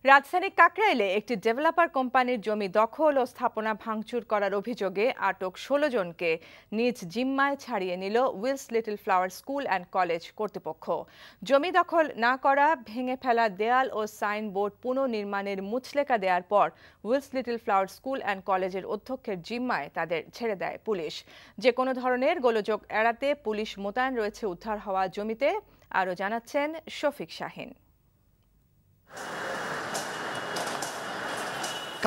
রাজধানীর কাকরাইলে একটি ডেভেলপার কোম্পানির জমি দখল ও স্থাপনা ভাঙচুর করার অভিযোগে আটক ১৬ জনকে নিজ জিম্মায় ছাড়িয়ে নিল Wills Little Flower School and College কর্তৃপক্ষ। জমি দখল না করা, ভেঙে ফেলা দেয়াল ও সাইনবোর্ড পুনর্নির্মাণের মুচলেকা দেওয়ার পর Wills Little Flower School and কলেজের অধ্যক্ষের জিম্মায় তাদের ছেড়ে দেয় পুলিশ। যে কোনো ধরনের গোলযোগ এড়াতে পুলিশ মোতায়েন রয়েছে উদ্ধার হওয়া জমিতে, আরও জানাচ্ছেন শফিক শাহিন।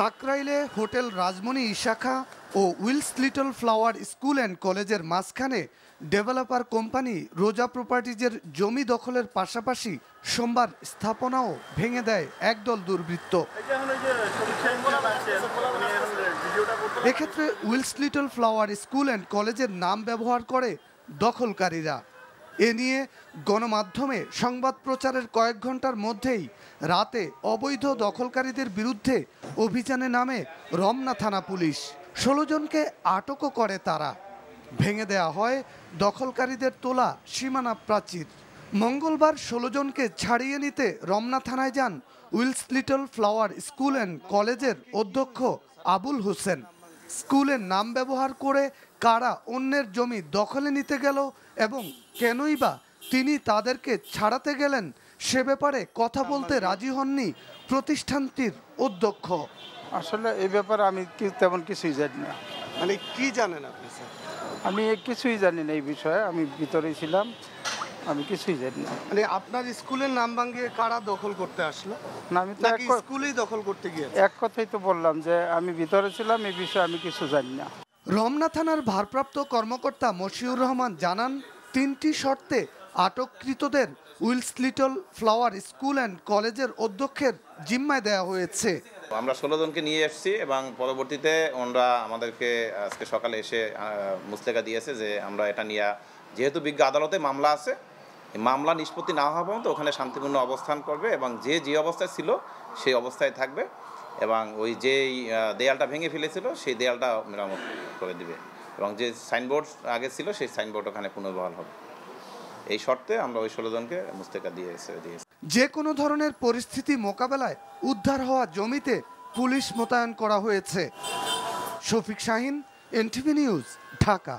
কাকরাইলে হোটেল রাজমণি ইশাখা ও Wills Little Flower School and কলেজের মাঝখানে ডেভেলপার কোম্পানি রোজা প্রপার্টিজের জমি দখলের পাশাপাশি সোমবার স্থাপনাও ভেঙে দেয় একদল দুর্বৃত্ত। এক্ষেত্রে Wills Little Flower School and কলেজের নাম ব্যবহার করে দখলকারীরা। এ নিয়ে গণমাধ্যমে সংবাদ প্রচারের কয়েক ঘন্টার মধ্যেই রাতে অবৈধ দখলকারীদের বিরুদ্ধে অভিযানে নামে রমনা থানা পুলিশ। ১৬ জনকে আটকও করে তারা। ভেঙে দেয়া হয় দখলকারীদের তোলা সীমানা প্রাচীর। মঙ্গলবার ১৬ জনকে ছাড়িয়ে নিতে রমনা থানায় যান Wills Little Flower School and কলেজের অধ্যক্ষ আবুল হোসেন। স্কুলের নাম ব্যবহার করে কারা অন্যের জমি দখলে নিতে গেল এবং কেনই বা তিনি তাদেরকে ছাড়াতে গেলেন সে ব্যাপারে কথা বলতে রাজি হননি প্রতিষ্ঠানটির অধ্যক্ষ। আসলে এই ব্যাপারে আমি তেমন কিছুই জানি না। মানে কি জানেন আপনি স্যার? আমি কিছুই জানি না এই বিষয়ে, আমি ভিতরেই ছিলাম, আমি কিছুই জানি না। মানে আপনার স্কুলের নাম ভাঙিয়ে কারা দখল করতে আসলো? না, আমি তো স্কুলেই দখল করতে গিয়েছি। এক কথাই তো বললাম যে আমি ভিতরে ছিলাম, এই বিষয়ে আমি কিছু জানি না। রমনা থানার ভারপ্রাপ্ত কর্মকর্তা মশিউর রহমান জানান, ৩টি শর্তে আটককৃতদের Wills Little Flower School and কলেজের অধ্যক্ষের জিম্মায় দেওয়া হয়েছে। আমরা ১৬ জনকে নিয়ে এসেছি এবং পরবর্তীতে ওনারা আমাদেরকে আজকে সকালে এসে মুচলেকা দিয়েছে যে আমরা এটা নিয়ে, যেহেতু বিজ্ঞ আদালতে মামলা আছে, মামলা নিষ্পত্তি না হওয়া পর্যন্ত ওখানে শান্তিপূর্ণ অবস্থান করবে এবং যে অবস্থায় ছিল সেই অবস্থায় থাকবে এবং ওই যেই দেয়ালটা ভেঙে ফেলেছিল সেই দেয়ালটা মেরামত করে দিবে এবং যে সাইনবোর্ড আগে ছিল সেই সাইনবোর্ড ওখানে পুনর্বহাল হবে। এই শর্তে আমরা ওই ১৬ জনকে মুচলেকা দিয়েছি। যে কোনো ধরনের পরিস্থিতি মোকাবেলায় উদ্ধার হওয়া জমিতে পুলিশ মোতায়েন করা হয়েছে। Shafiq Shahin, NTV news, Dhaka.